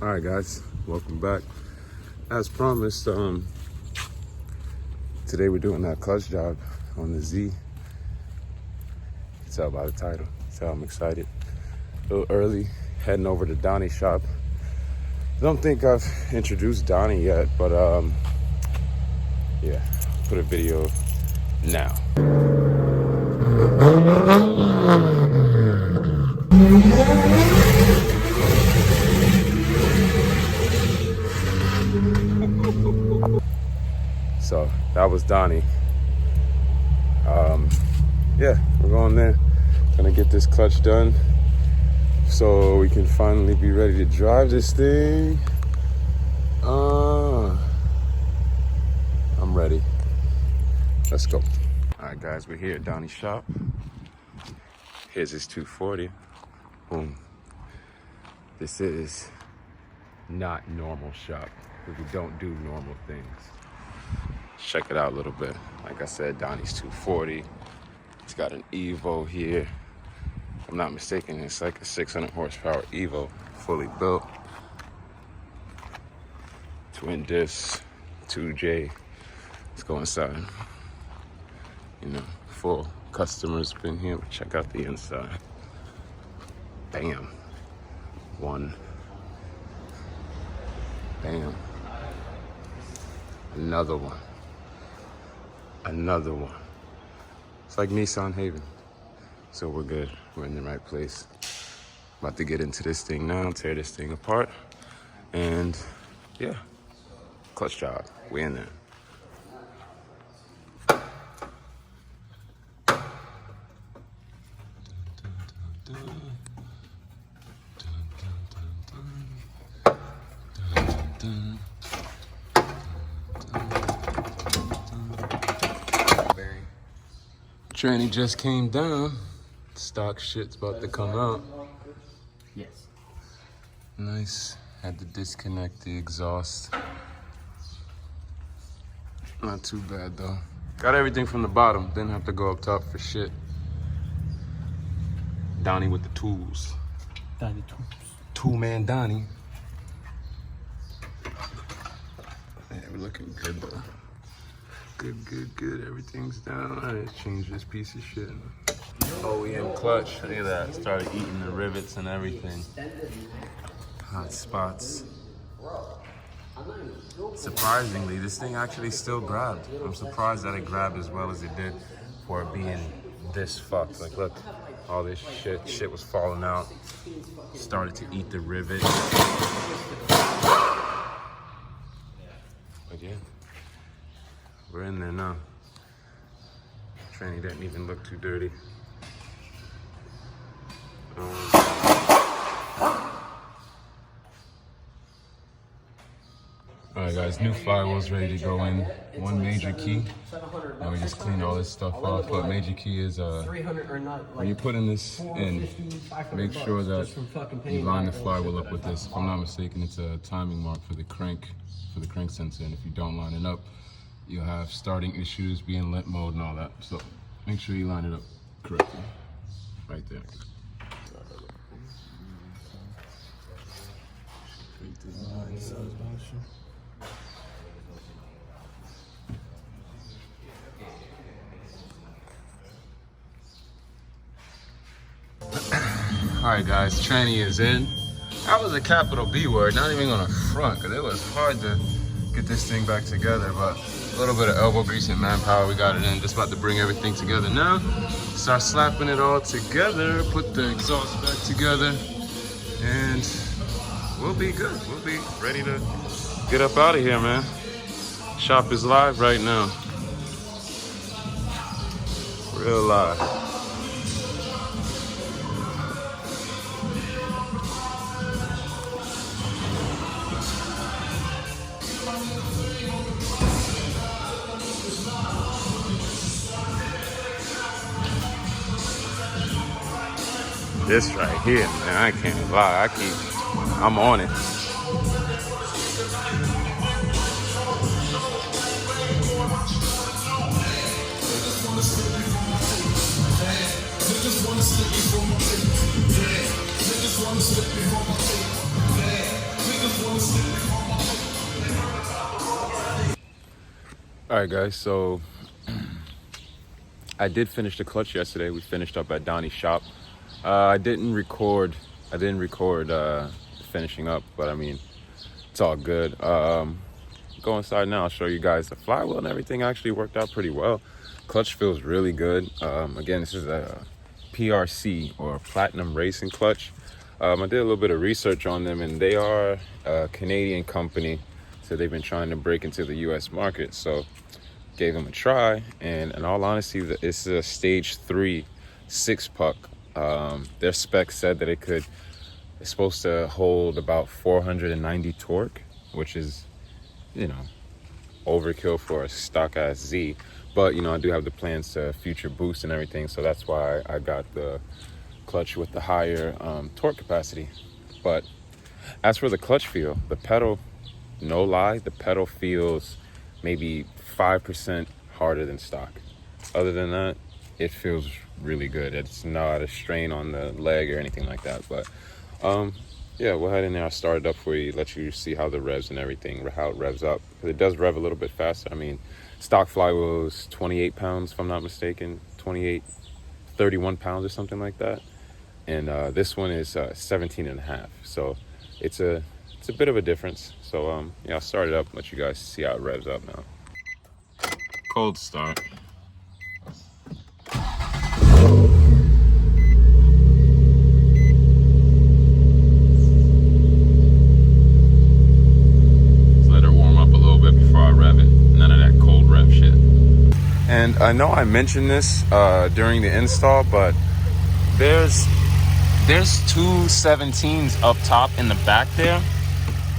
All right, guys, welcome back. As promised, today we're doing that clutch job on the Z. You can tell by the title. So I'm excited. A little early, heading over to Donnie's shop. I don't think I've introduced Donnie yet, but yeah, put a video now. So that was Donnie. Yeah, we're going there. Gonna get this clutch done so we can finally be ready to drive this thing. I'm ready. Let's go. All right, guys, we're here at Donnie's shop. Here's his 240. Boom. This is not normal shop. We don't do normal things. Check it out a little bit. Like I said, Donnie's 240. It's got an Evo here. If I'm not mistaken, it's like a 600 horsepower Evo, fully built. Twin discs, 2J. Let's go inside. You know, full customers been here. Check out the inside. Bam. One. Bam. Another one. Another one. It's like Nissan Haven. So we're good. We're in the right place. About to get into this thing now, tear this thing apart. And yeah, clutch job. We in there. Tranny just came down. Stock shit's about to come out. Yes. Nice. Had to disconnect the exhaust. Not too bad though. Got everything from the bottom. Didn't have to go up top for shit. Donnie with the tools. Donnie tools. Two-man Donnie. Yeah, we're looking good though. Good, good, good. Everything's down. Let's change this piece of shit. OEM clutch. Look at that. Started eating the rivets and everything. Hot spots. Surprisingly, this thing actually still grabbed. I'm surprised that it grabbed as well as it did for it being this fucked. Like, look, all this shit was falling out. Started to eat the rivet. But yeah. We're in there now. Tranny didn't even look too dirty. Alright guys, new Flywheel's ready to go in. One major key. Now we just cleaned all this stuff off, but major key is when you're putting this in, make sure that you line the flywheel up with this. If I'm not mistaken, it's a timing mark for the crank sensor, and if you don't line it up, you'll have starting issues, be in limp mode and all that. So make sure you line it up correctly. Right there. Alright guys, tranny is in. That was a capital B word, not even on the front, because it was hard to get this thing back together, but a little bit of elbow grease and manpower, we got it in. Just about to bring everything together now. Start slapping it all together, put the exhaust back together, and we'll be good. We'll be ready to get up out of here, man. Shop is live right now. Real live. This right here, man, I can't lie. I'm on it. All right, guys, so I did finish the clutch yesterday. We finished up at Donnie's shop. I didn't record finishing up, but I mean, it's all good. Go inside now, I'll show you guys the flywheel and everything actually worked out pretty well. Clutch feels really good. Again, this is a PRC, or Platinum Racing clutch. I did a little bit of research on them, and they are a Canadian company, so they've been trying to break into the US market. So gave them a try, and in all honesty, this is a stage 3 6-puck. Their spec said that it's supposed to hold about 490 torque, which is, you know, overkill for a stock ass Z. But you know, I do have the plans to future boost and everything, so that's why I got the clutch with the higher torque capacity. But as for the clutch feel, the pedal, no lie, the pedal feels maybe 5% harder than stock. Other than that, it feels really good. It's not a strain on the leg or anything like that. But yeah, we'll head in there. I'll start it up for you, let you see how the revs and everything, how it revs up. It does rev a little bit faster. I mean, stock flywheel is 28 pounds, if I'm not mistaken, 31 pounds or something like that. And this one is 17 and a half. So it's a bit of a difference. So yeah, I'll start it up and let you guys see how it revs up now. Cold start. And I know I mentioned this during the install, but there's 2 17s up top in the back there.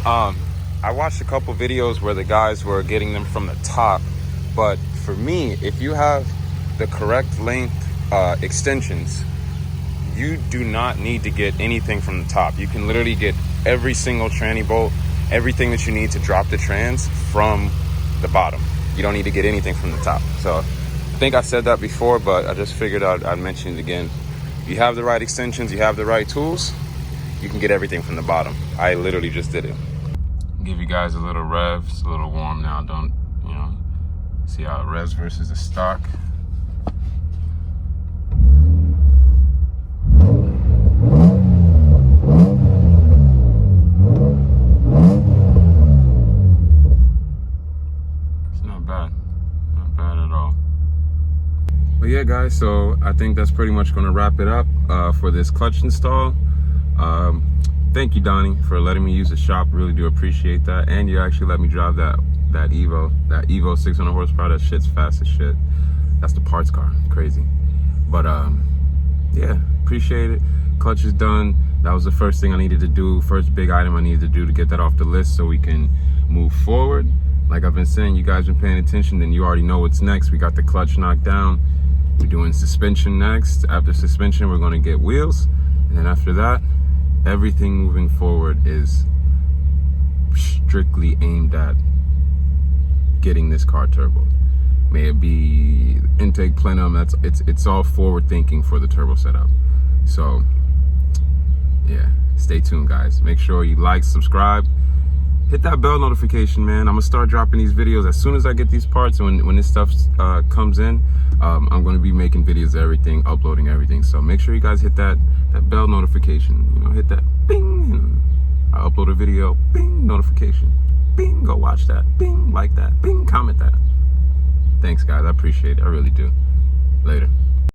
I watched a couple videos where the guys were getting them from the top, but for me, if you have the correct length extensions, you do not need to get anything from the top. You can literally get every single tranny bolt, everything that you need to drop the trans from the bottom. You don't need to get anything from the top. So I think I said that before, but I just figured I'd mention it again. If you have the right extensions, you have the right tools, you can get everything from the bottom. I literally just did it. Give you guys a little rev. It's a little warm now. Don't, you know, see how it revs versus the stock. But yeah, guys, so I think that's pretty much going to wrap it up for this clutch install. Thank you, Donnie, for letting me use the shop. Really do appreciate that. And you actually let me drive that Evo 600 horsepower. That shit's fast as shit. That's the parts car. Crazy. But yeah, appreciate it. Clutch is done. That was the first thing I needed to do. First big item I needed to do to get that off the list so we can move forward. Like I've been saying, you guys been paying attention, then you already know what's next. We got the clutch knocked down. We're doing suspension next. After suspension, we're going to get wheels. And then after that, everything moving forward is strictly aimed at getting this car turbo. May it be intake plenum, it's all forward thinking for the turbo setup. So yeah, stay tuned, guys. Make sure you like, subscribe, hit that bell notification, man. I'm gonna start dropping these videos as soon as I get these parts. When this stuff comes in, I'm gonna be making videos of everything, uploading everything. So make sure you guys hit that bell notification. You know, hit that bing, and I upload a video, bing, notification, bing, go watch that, bing, like that, bing, comment that. Thanks, guys. I appreciate it. I really do. Later.